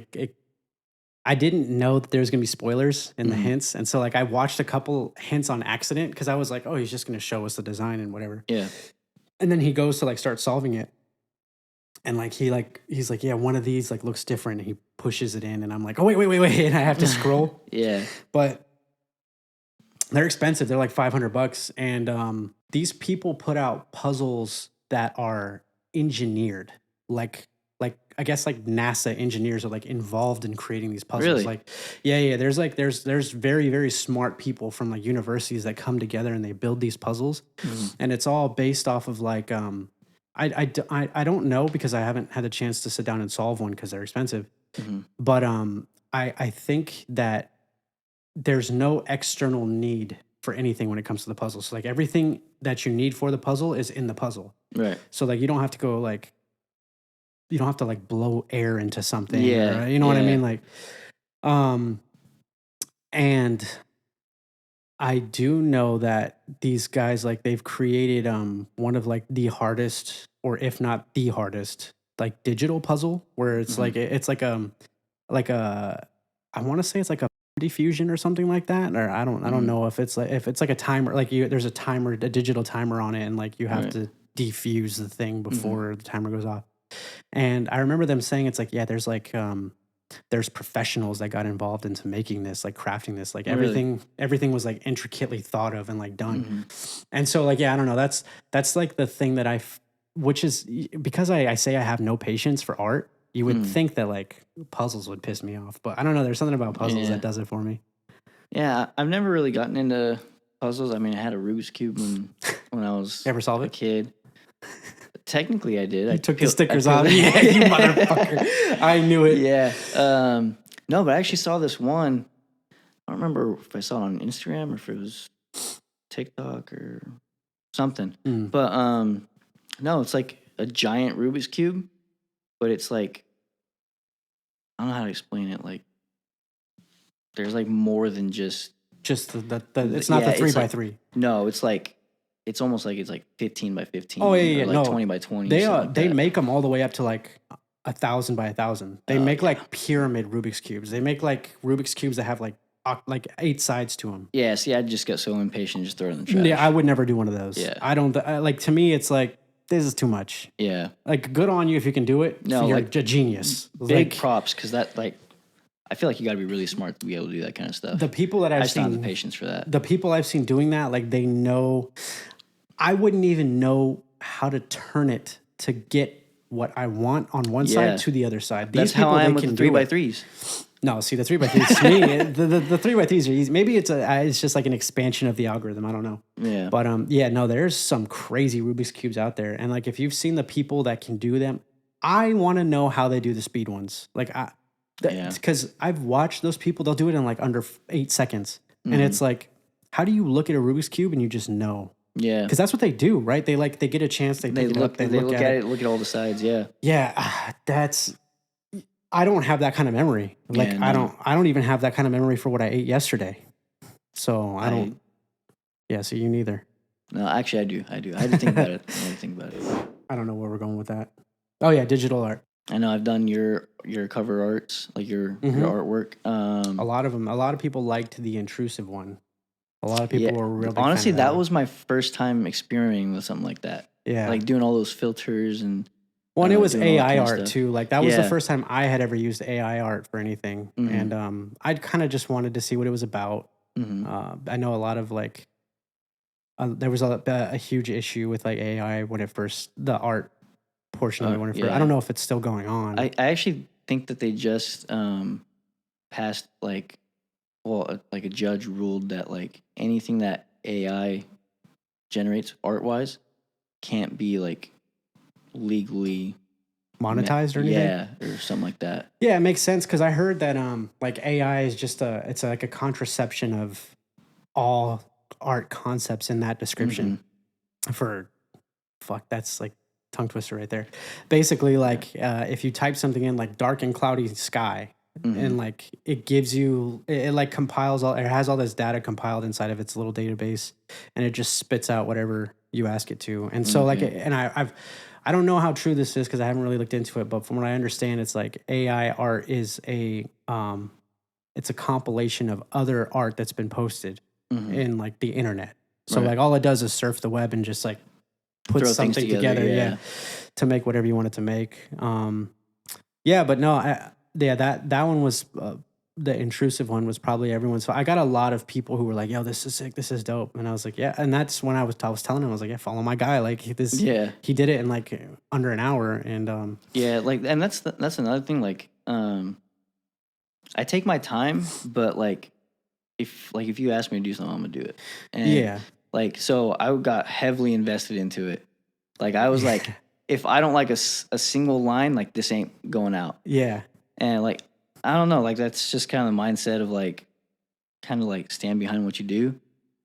I didn't know that there was gonna be spoilers in the hints, and so like I watched a couple hints on accident because I was like, oh, he's just gonna show us the design and whatever.
Yeah.
And then he goes to like start solving it, and like he's like, yeah, one of these like looks different, and he pushes it in, and I'm like, oh wait, and I have to scroll.
Yeah.
But they're expensive. They're like $500, and these people put out puzzles that are engineered, like I guess like NASA engineers are like involved in creating these puzzles.
Really?
Like, yeah. There's very very smart people from like universities that come together and they build these puzzles, and it's all based off of like I don't know because I haven't had a chance to sit down and solve one because they're expensive, but I think that there's no external need for anything when it comes to the puzzle. So like everything that you need for the puzzle is in the puzzle.
Right.
So like you don't have to go like, you don't have to like blow air into something.
Yeah.
Or, you know what I mean? Like, and I do know that these guys, like they've created one of like the hardest, or if not the hardest, like digital puzzle where it's like, it's like a, I want to say it's like a diffusion or something like that, or I don't know if it's like a timer, like there's a timer, a digital timer on it, and like you have to defuse the thing before the timer goes off. And I remember them saying it's like, yeah, there's like there's professionals that got involved into making this, like crafting this, like everything was like intricately thought of and like done. And so like, yeah, I don't know, that's like the thing that which is because I say I have no patience for art. You would think that like puzzles would piss me off, but I don't know. There's something about puzzles that does it for me.
Yeah, I've never really gotten into puzzles. I mean, I had a Rubik's Cube when I was
ever solve
a
it?
kid. Technically, I did.
I took the stickers out. Yeah, you motherfucker. I knew it.
Yeah. No, but I actually saw this one. I don't remember if I saw it on Instagram or if it was TikTok or something. But no, it's like a giant Rubik's Cube, but it's like, I don't know how to explain it. Like, there's like more than just
the it's not the 3x3.
No, it's like it's almost like it's like 15 by 15.
Oh yeah,
or like
no,
20 by 20.
they
something like
they
that.
make them all the way up to like 1,000 by 1,000. They
Oh,
make
yeah.
like pyramid Rubik's cubes. They make like Rubik's cubes that have like 8 sides to them.
Yeah, see, I just got so impatient and just throw it in the trash.
Yeah, I would never do one of those.
Yeah.
I don't like. To me, it's like this is too much.
Yeah.
Like, good on you if you can do it.
No,
You're
like,
a genius.
Big
Like,
props, because that, like, I feel like you got to be really smart to be able to do that kind of stuff.
the people that
I
I've
just don't have the
seen,
patience for that.
the people I've seen doing that, like they know. I wouldn't even know how to turn it to get what I want on one
Yeah.
side to the other side. These
That's
people,
how I am
they
with
can
the 3x3s.
do it. No, see, the 3x3s to me, the 3x3s are easy. Maybe it's just like an expansion of the algorithm. I don't know.
Yeah.
But yeah, no, there's some crazy Rubik's cubes out there, and like if you've seen the people that can do them, I want to know how they do the speed ones. Like
Yeah.
because I've watched those people. They'll do it in like under 8 seconds, and
Mm-hmm.
it's like, how do you look at a Rubik's cube and you just know?
Yeah.
Because that's what they do, right? They get a chance, they pick it up, they look at it.
Look at all the sides. Yeah.
Yeah, that's. I don't have that kind of memory. Like
Yeah, no.
I don't even have that kind of memory for what I ate yesterday. So I don't. Yeah, so you neither.
No, actually, I do. I had to think about it.
I don't know where we're going with that. Oh yeah, digital art.
I know I've done your cover arts, like your artwork.
A lot of people liked the intrusive one. A lot of people were really
honestly,
fan of
that
one.
was my first time experimenting with something like that.
Yeah.
Like doing all those filters and.
Well, and it was
doing all that
AI
kind of
art
stuff.
too. Like that was the
Yeah.
first time I had ever used AI art for anything,
Mhm.
and I kind of just wanted to see what it was about.
Mhm.
I know a lot of like there was a huge issue with like AI when it first the art portion of it when it first. I
yeah.
don't know if it's still going on.
I actually think that they just passed like a judge ruled that like anything that AI generates art wise can't be like legally
Monetized or anything?
Yeah, or something like that.
Yeah, it makes sense because I heard that like AI is just it's like a contraception of all art concepts in that description. For fuck, that's like tongue twister right there. Basically, like if you type something in like dark and cloudy sky, and like it gives you it like compiles all it has all this data compiled inside of its little database, and it just spits out whatever you ask it to. And so like and I don't know how true this is because I haven't really looked into it, but from what I understand, it's like AI art is it's a compilation of other art that's been posted in like the internet. So
Right.
like all it does is surf the web and just like put
Throw things
something
together,
together,
yeah.
to make whatever you want it to make. Yeah, but no, that one was the intrusive one was probably everyone's. I got a lot of people who were like, "Yo, this is sick, this is dope," and I was like, "Yeah," and that's when I was telling him, I was like, "Yeah, follow my guy, like this."
Yeah.
He did it in like under an hour, and
Yeah, like, and that's another thing. Like, I take my time, but like, if you ask me to do something, I'm gonna do it. And
yeah,
like, so I got heavily invested into it. Like, I was like, if I don't like a single line, like this ain't going out.
yeah,
And like, I don't know, like that's just kind of the mindset of like, kind of like stand behind what you do.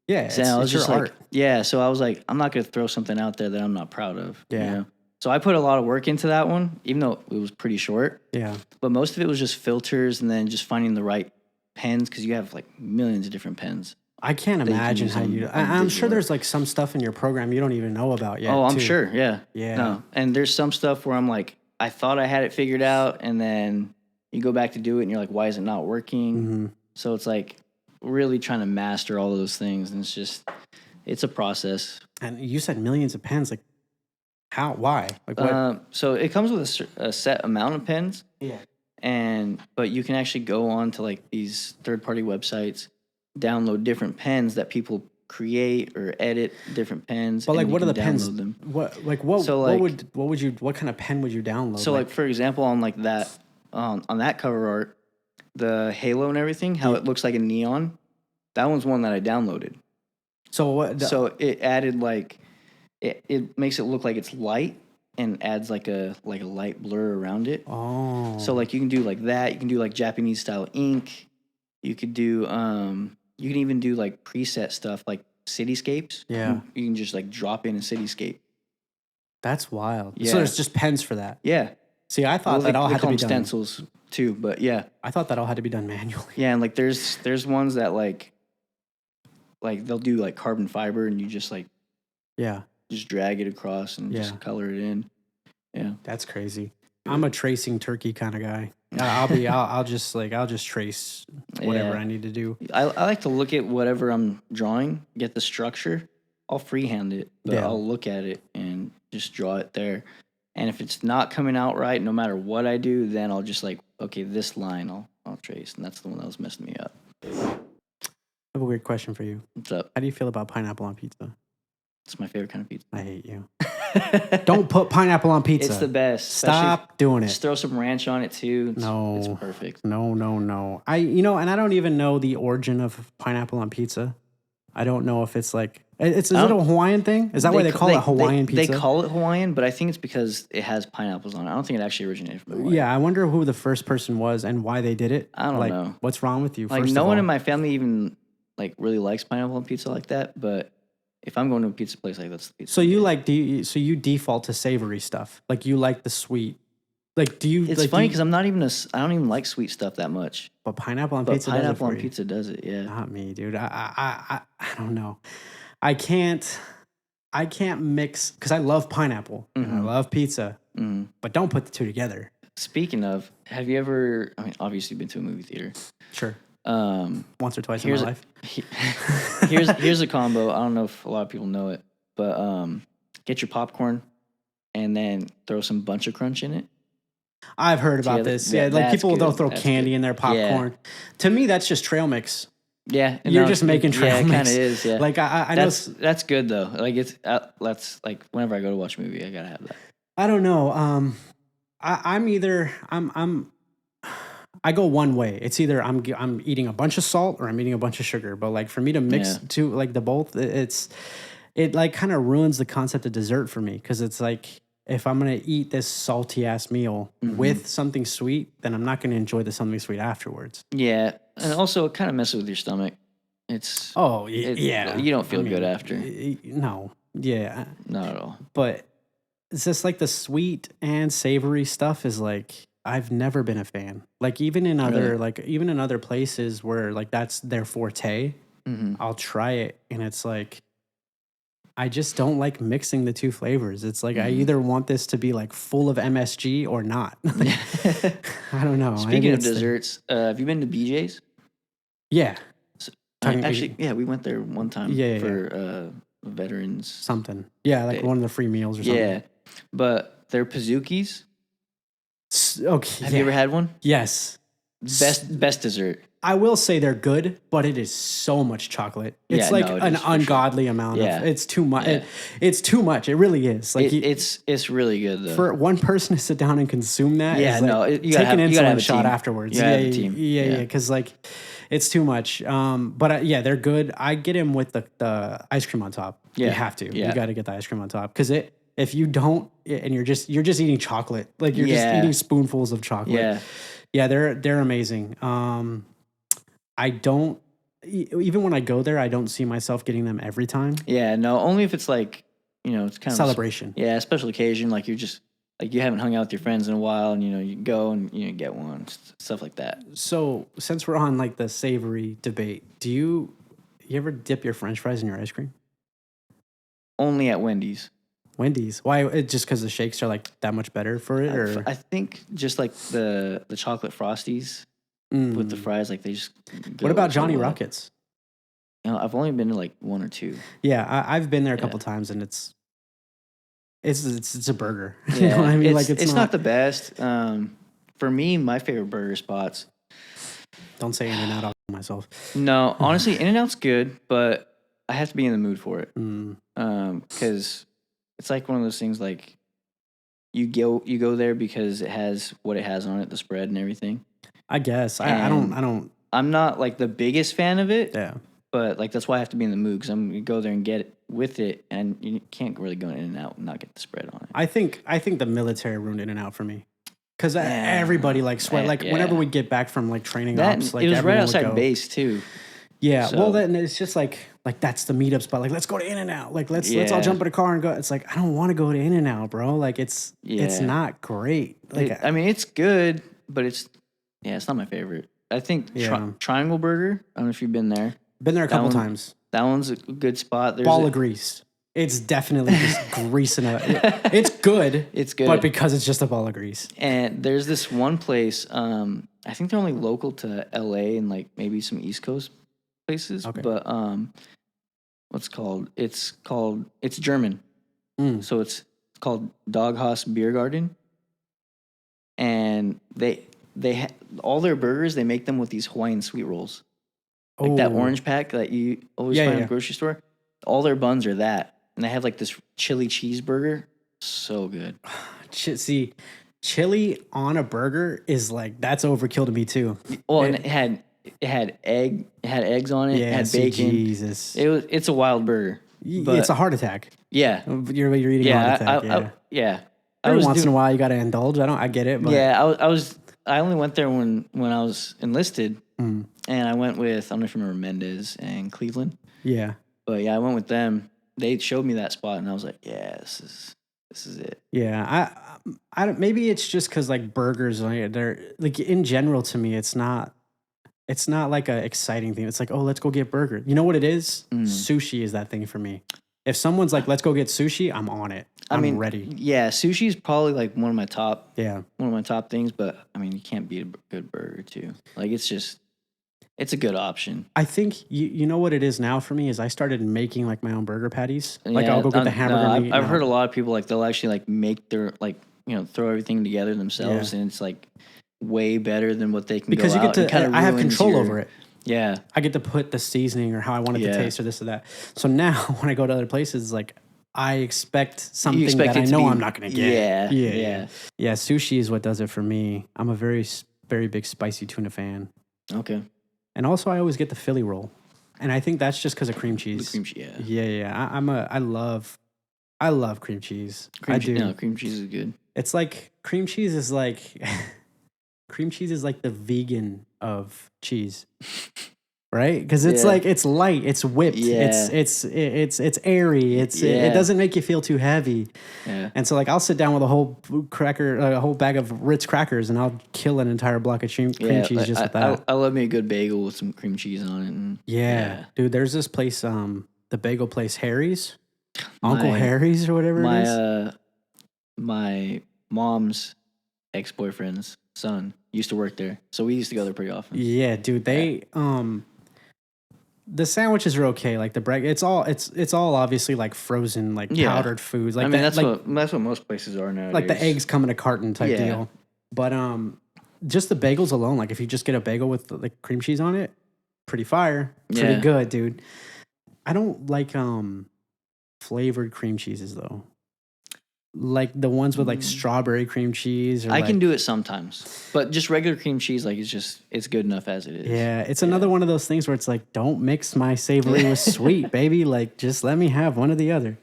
yeah.
So I was
it's
just
your
like,
art.
yeah. So I was like, I'm not gonna throw something out there that I'm not proud of.
Yeah.
You know? So I put a lot of work into that one, even though it was pretty short.
Yeah,
But most of it was just filters and then just finding the right pens because you have like millions of different pens.
I can't
you can
imagine
use
how
on-
you.
on
I'm sure
digital
there's like some stuff in your program you don't even know about yet.
Oh, I'm
too.
sure. Yeah.
Yeah.
No. And there's some stuff where I'm like, I thought I had it figured out, and then you go back to do it, and you're like, why is it not working?
Mm-hmm.
So it's like really trying to master all of those things, and it's a process.
And you said millions of pens. Like, how? Why? Like what?
So it comes with a set amount of pens,
Yeah.
but you can actually go on to like these third-party websites, download different pens that people create or edit different pens.
But
and
like,
you
what are
can
the pens?
download them.
What?
So,
what
like-
would you? What kind of pen would you download?
So like for example, on like that on that cover art, the halo and everything, how it looks like a neon, that one's one that I downloaded.
so what?
So it added like it makes it look like it's light and adds like a light blur around it.
Oh.
So like you can do like that. You can do like Japanese style ink. You could do you can even do like preset stuff like cityscapes.
Yeah.
You can just like drop in a cityscape.
That's wild.
Yeah.
So there's just pens for that.
Yeah.
See, I thought
Well,
that all
they
had to
call
be
them
done.
stencils too, but yeah.
I thought that all had to be done manually.
Yeah, and like there's ones that like they'll do like carbon fiber and you just like
Yeah.
Just drag it across and
Yeah.
just color it in. Yeah.
That's crazy. I'm a tracing turkey kind of guy. I'll just trace whatever
Yeah.
I need to do.
I like to look at whatever I'm drawing, get the structure. I'll freehand it, but
Yeah.
I'll look at it and just draw it there. And if it's not coming out right, no matter what I do, then I'll just like, okay, this line I'll trace, and that's the one that was messing me up.
I have a weird question for you.
What's up?
How do you feel about pineapple on pizza?
It's my favorite kind of pizza.
I hate you. Don't put pineapple on pizza.
It's the best.
Stop doing it.
Just throw some ranch on it too. It's perfect.
No. And I don't even know the origin of pineapple on pizza. I don't know if it's like is it a Hawaiian thing? Is that why they call it Hawaiian pizza?
They call it Hawaiian, but I think it's because it has pineapples on it. I don't think it actually originated from Hawaii.
Yeah, I wonder who the first person was and why they did it.
I don't know.
What's wrong with you?
Like no one in my family even like really likes pineapple on pizza like that, but if I'm going to a pizza place, like that's the pizza.
So you default to savory stuff. Like you like the sweet. Like do you?
It's funny because I don't even like sweet stuff that much.
But pineapple on
But
pizza.
pineapple
does it
on
for
pizza does it. Yeah.
Not me, dude. I don't know. I can't mix because I love pineapple and I love pizza, but don't put the two together.
Speaking of, have you ever? I mean, obviously, been to a movie theater.
Sure. Once or twice in my life.
Here's a combo. I don't know if a lot of people know it, but get your popcorn and then throw some bunch of crunch in it.
I've heard about this. Yeah, like people they'll throw candy in their popcorn. Yeah. To me, that's just trail mix.
Yeah,
you're just making trail mix.
Yeah, it kind of is. Yeah,
like I know
that's good though. Like it's that's like whenever I go to watch a movie, I gotta have that.
I don't know. I go one way. It's either I'm eating a bunch of salt or I'm eating a bunch of sugar. But like for me to mix two like the both, it like kind of ruins the concept of dessert for me because it's like if I'm gonna eat this salty ass meal with something sweet, then I'm not gonna enjoy the something sweet afterwards.
Yeah, and also it kind of messes with your stomach. Yeah. You don't feel good after.
No. Yeah.
Not at all.
But it's just like the sweet and savory stuff is like I've never been a fan. Like even in other places where like that's their forte, I'll try it and it's like I just don't like mixing the two flavors. It's like I either want this to be like full of MSG or not. I don't know.
Speaking of desserts, have you been to BJ's?
Yeah.
Actually, we went there one time for veterans
something. Yeah, like one of the free meals or something.
Yeah, but their Pizookies.
Okay.
Have you ever had one?
Yes.
Best dessert.
I will say they're good, but it is so much chocolate. It's an ungodly amount of. It's too much. Yeah. It's too much. It really is. Like
it's really good though.
For one person to sit down and consume that.
Yeah,
is like
you
take an insulin
shot
afterwards.
You gotta have a team.
Yeah. Because like it's too much. But they're good. I get them with the ice cream on top. Yeah. You have to. Yeah. You got to get the ice cream on top because if you don't and you're just eating chocolate, like you're just eating spoonfuls of chocolate. Yeah, they're amazing. I don't even when I go there, I don't see myself getting them every time.
Yeah, no, only if it's like it's kind of
celebration.
A special occasion, like you're just like you haven't hung out with your friends in a while, and you go and get one, stuff like that.
So since we're on like the savory debate, do you ever dip your French fries in your ice cream?
Only at Wendy's.
Wendy's? Why? Just because the shakes are like that much better for it, or
I think just like the chocolate frosties with the fries, like they just.
What about Johnny Rockets?
I've only been to like one or two.
Yeah, I've been there a couple times, and it's a burger.
Yeah,
you know what I mean?
It's not the best. For me, my favorite burger spots.
Don't say In-N-Out. I'll myself.
No, honestly, In-N-Out's good, but I have to be in the mood for it. Because it's like one of those things like you go there because it has what it has on it, the spread and everything.
I guess I don't.
I'm not like the biggest fan of it.
Yeah.
But like that's why I have to be in the mood because I'm gonna go there and get it with it, and you can't really go In-N-Out and not get the spread on it.
I think the military ruined In-N-Out for me because everybody like sweat. Like whenever we get back from like training ops, like
it was right
everyone
outside
would go.
base too.
Yeah, so. Well then it's just like that's the meetup spot. Like let's go to In-N-Out. Like let's all jump in a car and go. It's like I don't want to go to In-N-Out, bro. Like it's not great. Like
I mean it's good, but it's not my favorite. I think Triangle Burger. I don't know if you've been there.
Been there a couple times.
That one's a good spot. There's
Ball of grease. It's definitely just grease in a. It's good.
It's good.
But because it's just a ball of grease.
And there's this one place. I think they're only local to LA and like maybe some East Coast places.
Okay.
But what's called? It's German. So it's called Doghaus Beer Garden. And they all their burgers, they make them with these Hawaiian sweet rolls. Like that orange pack that you always find in the grocery store. All their buns are that. And they have like this chili cheeseburger. So good.
See, chili on a burger is like, that's overkill to me too.
Well, and it had eggs on it. It had bacon.
Jesus.
It's a wild burger.
It's a heart attack.
Yeah.
You're eating a heart attack. Every once in a while you got to indulge. I get it. But.
Yeah, I only went there when I was enlisted. And I went with, I don't know if you remember Mendez and Cleveland.
Yeah.
But yeah, I went with them. They showed me that spot, and I was like, yeah, this is it.
Yeah, I don't, maybe it's just because like burgers, like, they're like in general to me, it's not like a exciting thing. It's like, oh, let's go get burger. You know what it is? Sushi is that thing for me. If someone's like, let's go get sushi, I'm on it. I'm ready.
Yeah, sushi is probably like one of my top things. But I mean, you can't beat a good burger too. Like it's a good option.
I think you know what it is now for me is I started making like my own burger patties. Like I'll go get the hamburger meat.
I've heard a lot of people like they'll actually like make their like throw everything together themselves, and it's like way better than what they can
because
go
you
out
get to.
and
I have control over it.
Yeah,
I get to put the seasoning or how I want it to taste or this or that. So now when I go to other places, like I expect something that I know I'm not going to get. Yeah. Sushi is what does it for me. I'm a very, very big spicy tuna fan.
Okay.
And also, I always get the Philly roll, and I think that's just because of cream cheese.
The cream cheese,
I love cream cheese.
I do. No, cream cheese is good.
It's like cream cheese is like the vegan of cheese, right? Because it's like it's light, it's whipped, it's airy, it doesn't make you feel too heavy. Yeah. And so like I'll sit down with a whole bag of Ritz crackers, and I'll kill an entire block of cream cheese just with that.
I love me a good bagel with some cream cheese on it. And,
dude, there's this place, the bagel place, Harry's, Uncle Harry's or whatever it is.
My mom's ex-boyfriend's son used to work there, so we used to go there pretty often. Yeah, dude,
they the sandwiches are okay. Like the bread, it's all obviously like frozen, like powdered foods. Like
that's what most places are nowadays.
Like the eggs come in a carton type deal. But just the bagels alone, like if you just get a bagel with like cream cheese on it, pretty fire, pretty good, dude. I don't like flavored cream cheeses though. Like the ones with like strawberry cream cheese. Or
I can do it sometimes, but just regular cream cheese, like it's good enough as it is.
Yeah, it's another one of those things where it's like, don't mix my savory with sweet, baby. Like, just let me have one or the other.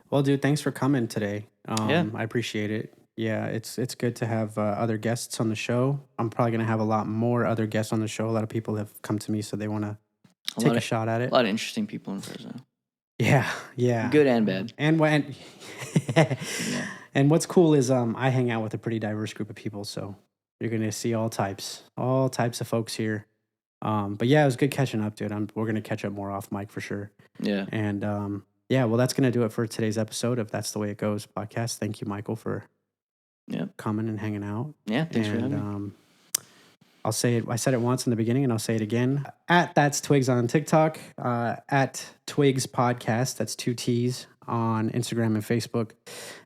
Well, dude, thanks for coming today. I appreciate it. Yeah, it's good to have other guests on the show. I'm probably gonna have a lot more other guests on the show. A lot of people have come to me, so they want to take a shot at it.
A lot of interesting people in Fresno.
Yeah.
Good and bad.
And what's cool is I hang out with a pretty diverse group of people, so you're gonna see all types of folks here. But yeah, it was good catching up, dude. We're gonna catch up more off mic for sure.
Yeah.
And well, that's gonna do it for today's episode of That's the Way It Goes podcast. Thank you, Michael, for coming and hanging out.
Yeah, thanks for having me.
I'll say it. I said it once in the beginning, and I'll say it again. At That's Twigs on TikTok. At Twigs Podcast. That's 2 T's on Instagram and Facebook.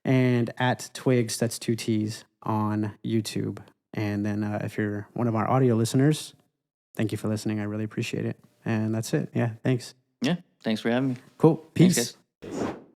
And at Twigs. That's 2 T's on YouTube. And then if you're one of our audio listeners, thank you for listening. I really appreciate it. And that's it. Yeah. Thanks.
Yeah. Thanks for having me.
Cool. Peace.
Thanks, guys.